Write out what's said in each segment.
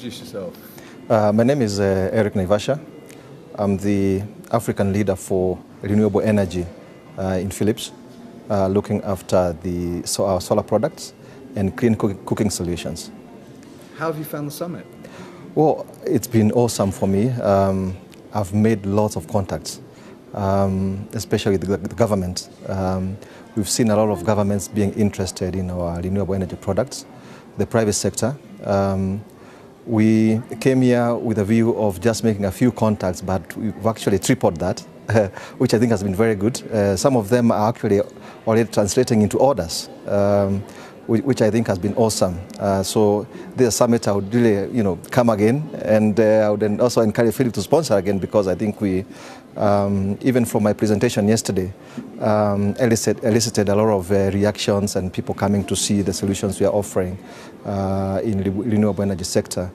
introduce yourself. My name is Eric Naivasha. I'm the African leader for renewable energy in Philips, looking after our solar products and clean cooking solutions. How have you found the summit? Well, it's been awesome for me. I've made lots of contacts, especially the government. We've seen a lot of governments being interested in our renewable energy products, the private sector. We came here with a view of just making a few contacts, but we've actually tripled that, which I think has been very good. Some of them are actually already translating into orders, which I think has been awesome. So this summit, I would really, come again, and I would then also encourage Philip to sponsor again, because I think we, even from my presentation yesterday, elicited a lot of reactions and people coming to see the solutions we are offering in the renewable energy sector.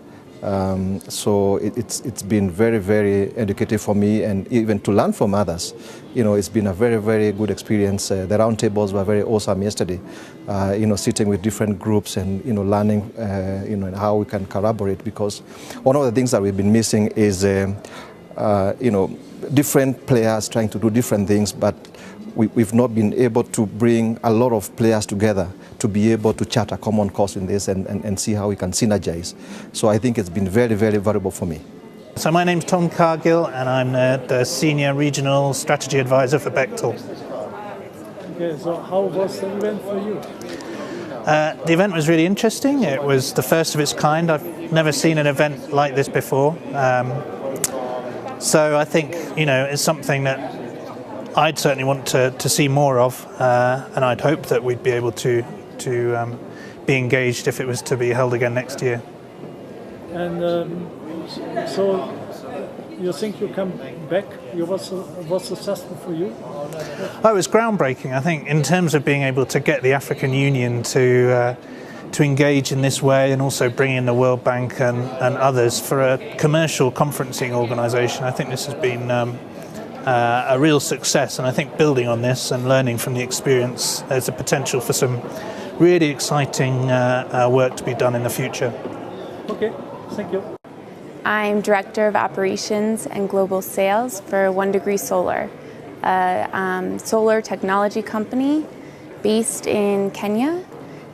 So it's been very, very educative for me, and even to learn from others. It's been a very, very good experience. The roundtables were very awesome yesterday. Sitting with different groups and learning, how we can collaborate. Because one of the things that we've been missing is, different players trying to do different things, but we've not been able to bring a lot of players together to be able to chart a common cause in this and see how we can synergize. So I think it's been very, very valuable for me. So my name's Tom Cargill, and I'm the Senior Regional Strategy Advisor for Bechtel. Okay, so how was the event for you? The event was really interesting. It was the first of its kind. I've never seen an event like this before. So I think, it's something that I'd certainly want to see more of, and I'd hope that we'd be able to be engaged if it was to be held again next year. And so you think you come back? Was successful for you? Oh, it was groundbreaking. I think in terms of being able to get the African Union to engage in this way, and also bring in the World Bank and others for a commercial conferencing organisation. I think this has been a real success, and I think building on this and learning from the experience, there's a potential for some really exciting work to be done in the future. Okay, thank you. I'm Director of Operations and Global Sales for 1 Degree Solar, a solar technology company based in Kenya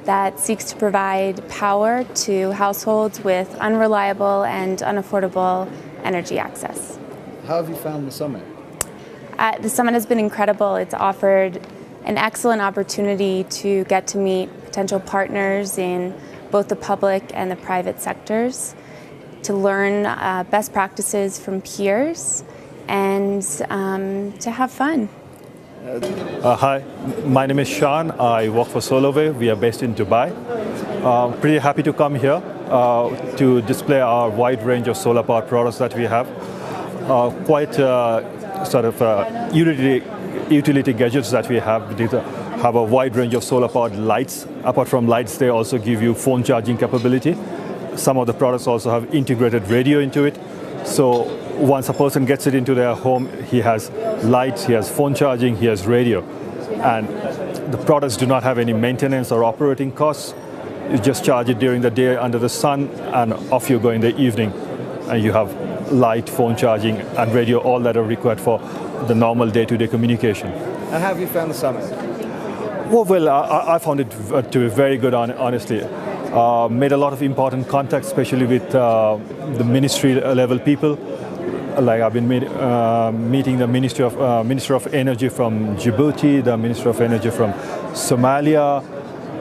that seeks to provide power to households with unreliable and unaffordable energy access. How have you found the summit? The summit has been incredible. It's offered an excellent opportunity to get to meet potential partners in both the public and the private sectors, to learn best practices from peers, and to have fun. Hi, my name is Sean. I work for SolarWave. We are based in Dubai. Pretty happy to come here to display our wide range of solar power products that we have. Quite sort of utility gadgets that we have. These have a wide range of solar powered lights. Apart from lights, they also give you phone charging capability. Some of the products also have integrated radio into it. So once a person gets it into their home, he has lights, he has phone charging, he has radio. And the products do not have any maintenance or operating costs. You just charge it during the day under the sun, and off you go in the evening. And you have light, phone charging, and radio, all that are required for the normal day-to-day communication. And how have you found the summit? Well, I found it to be very good, honestly. Made a lot of important contacts, especially with the ministry-level people. Like I've been meeting the Minister of Energy from Djibouti, the Minister of Energy from Somalia,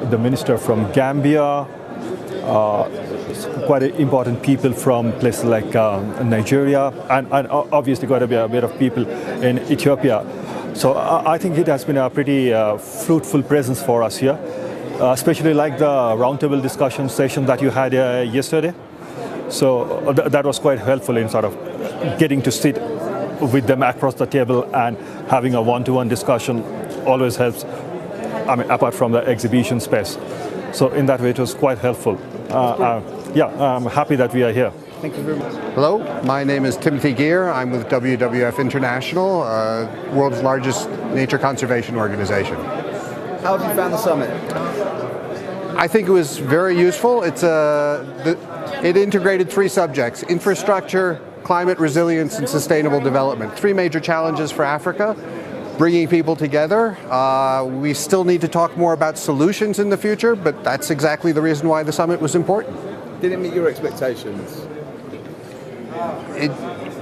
the Minister from Gambia, quite important people from places like Nigeria, and obviously quite a bit of people in Ethiopia. So I think it has been a pretty fruitful presence for us here, especially like the roundtable discussion session that you had yesterday. So that was quite helpful in sort of getting to sit with them across the table, and having a one-to-one discussion always helps, apart from the exhibition space. So in that way, it was quite helpful. I'm happy that we are here. Thank you very much. Hello, my name is Timothy Gear. I'm with WWF International, world's largest nature conservation organization. How have you found the summit? I think it was very useful. It's It integrated three subjects: infrastructure, climate resilience, and sustainable development. Three major challenges for Africa, bringing people together. We still need to talk more about solutions in the future, but that's exactly the reason why the summit was important. Did it meet your expectations?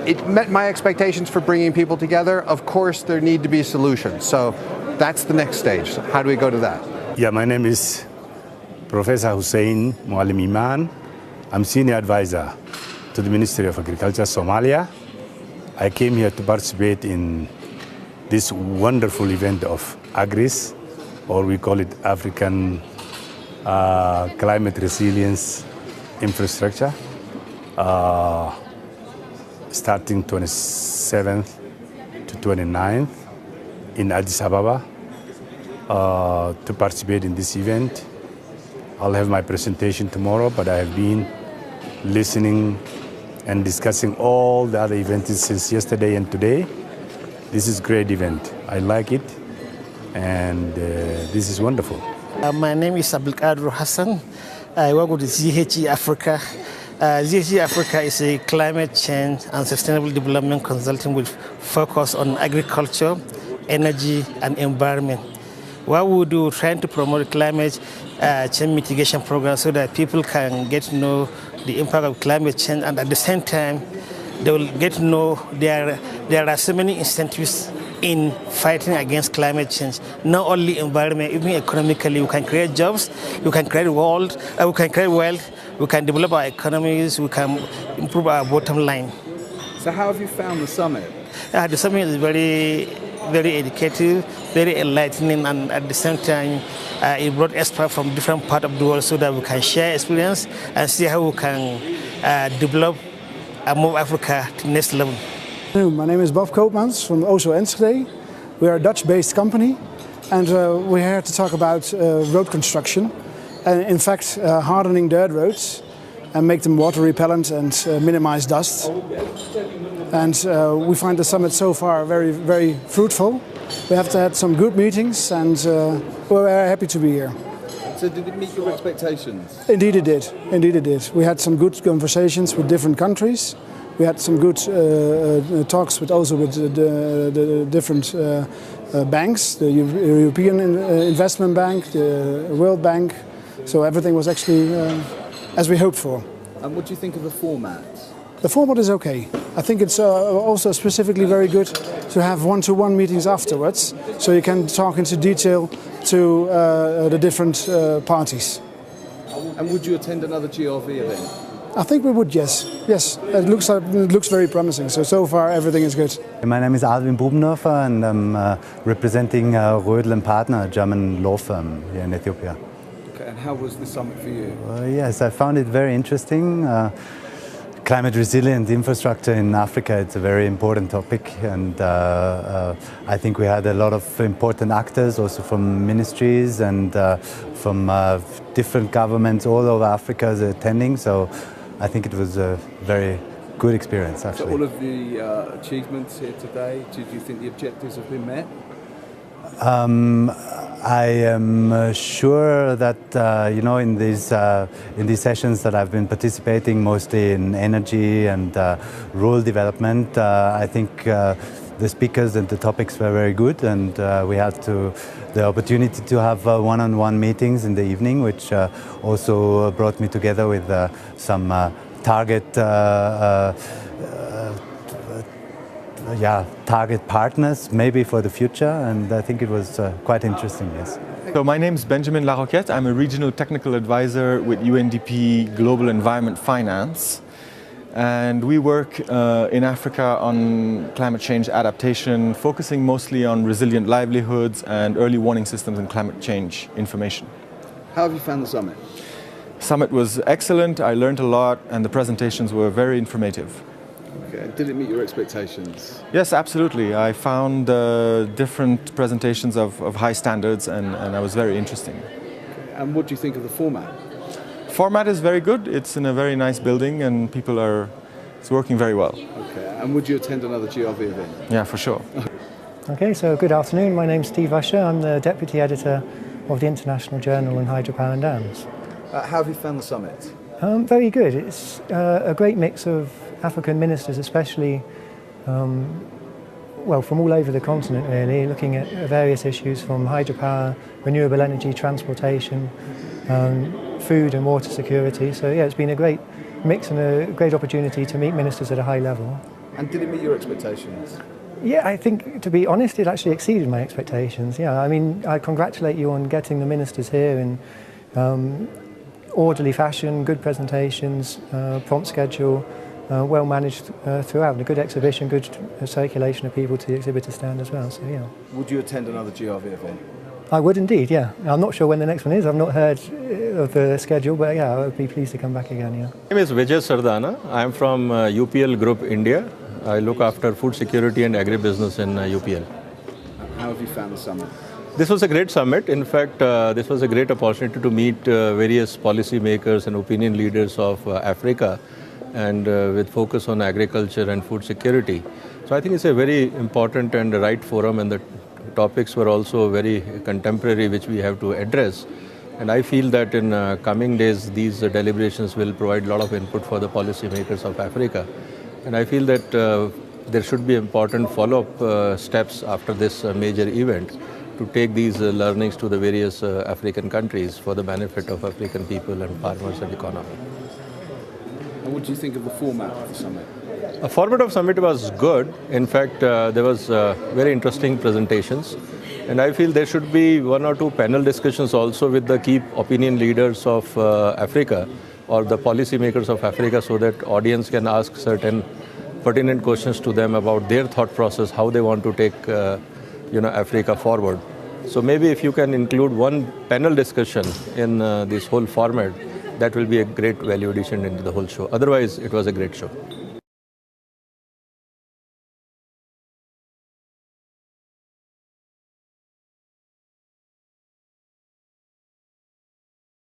It met my expectations for bringing people together. Of course, there need to be solutions. So that's the next stage. So how do we go to that? Yeah, my name is Professor Hussein Mualim Iman. I'm Senior Advisor to the Ministry of Agriculture, Somalia. I came here to participate in this wonderful event of ACRIS, or we call it African Climate Resilience Infrastructure, starting 27th to 29th in Addis Ababa to participate in this event. I'll have my presentation tomorrow, but I have been listening and discussing all the other events since yesterday and today. This is a great event. I like it, and this is wonderful. My name is Abdulkadir Hassan. I work with GRV Africa. GRV Africa is a climate change and sustainable development consulting with focus on agriculture, energy, and environment. What we do, trying to promote climate change mitigation programs so that people can get to know the impact of climate change, and at the same time, they will get to know there are so many incentives in fighting against climate change. Not only environment, even economically, we can create jobs, we can create wealth, we can develop our economies, we can improve our bottom line. So how have you found the summit? The summit is very, very educative, very enlightening, and at the same time, it brought experts from different parts of the world so that we can share experience and see how we can develop and move Africa to the next level. My name is Bob Koopmans from Oslo Enschede. We are a Dutch-based company, and we're here to talk about road construction. And in fact, hardening dirt roads and make them water repellent and minimize dust. And we find the summit so far very, very fruitful. We have had some good meetings, and we're very happy to be here. So did it meet your expectations? Indeed it did. Indeed it did. We had some good conversations with different countries. We had some good talks with the different banks, the European Investment Bank, the World Bank. So everything was actually as we hoped for. And what do you think of the format? The format is okay. I think it's also specifically very good to have one-to-one meetings afterwards, so you can talk into detail to the different parties. And would you attend another GRV event? I think we would, yes. Yes, it looks very promising. So far everything is good. My name is Alvin Bubendorfer, and I'm representing Rödl & Partner, a German law firm here in Ethiopia. Okay, and how was the summit for you? Yes, I found it very interesting. Climate resilient infrastructure in Africa, it's a very important topic, and I think we had a lot of important actors also from ministries and from different governments all over Africa attending, so I think it was a very good experience actually. So all of the achievements here today, do you think the objectives have been met? I am sure that in these sessions that I've been participating, mostly in energy and rural development, I think the speakers and the topics were very good, and we had the opportunity to have one-on-one meetings in the evening, which also brought me together with some target partners, maybe for the future, and I think it was quite interesting, yes. So my name is Benjamin Laroquette. I'm a regional technical advisor with UNDP Global Environment Finance, and we work in Africa on climate change adaptation, focusing mostly on resilient livelihoods and early warning systems and climate change information. How have you found the summit? Summit was excellent. I learned a lot, and the presentations were very informative. Okay. Did it meet your expectations? Yes, absolutely. I found different presentations of high standards, and I was very interesting. Okay. And what do you think of the format? Format is very good. It's in a very nice building, and it's working very well. Okay. And would you attend another GRV event? Yeah, for sure. Okay, so good afternoon. My name's Steve Usher. I'm the Deputy Editor of the International Journal on Hydropower and Dams. How have you found the summit? Very good. It's a great mix of African ministers, especially well, from all over the continent really, looking at various issues from hydropower, renewable energy, transportation, food and water security. So yeah, it's been a great mix and a great opportunity to meet ministers at a high level. And did it meet your expectations? Yeah, I think, to be honest, it actually exceeded my expectations. Yeah, I mean, I congratulate you on getting the ministers here in orderly fashion, good presentations, prompt schedule, well managed throughout, and a good exhibition, good circulation of people to the exhibitor stand as well. So yeah. Would you attend another GRV event? I would indeed, yeah. I'm not sure when the next one is. I've not heard of the schedule, but yeah, I would be pleased to come back again, yeah. My name is Vijay Sardana. I am from UPL Group India. I look after food security and agribusiness in UPL. How have you found the summit? This was a great summit. In fact, this was a great opportunity to meet various policy makers and opinion leaders of Africa, and with focus on agriculture and food security. So I think it's a very important and right forum, and the topics were also very contemporary, which we have to address. And I feel that in coming days, these deliberations will provide a lot of input for the policy makers of Africa. And I feel that there should be important follow-up steps after this major event to take these learnings to the various African countries for the benefit of African people and farmers and economy. And what do you think of the format of the summit? The format of summit was good. In fact, there was very interesting presentations. And I feel there should be one or two panel discussions also with the key opinion leaders of Africa or the policy makers of Africa, so that audience can ask certain pertinent questions to them about their thought process, how they want to take Africa forward. So maybe if you can include one panel discussion in this whole format, that will be a great value addition into the whole show. Otherwise, it was a great show.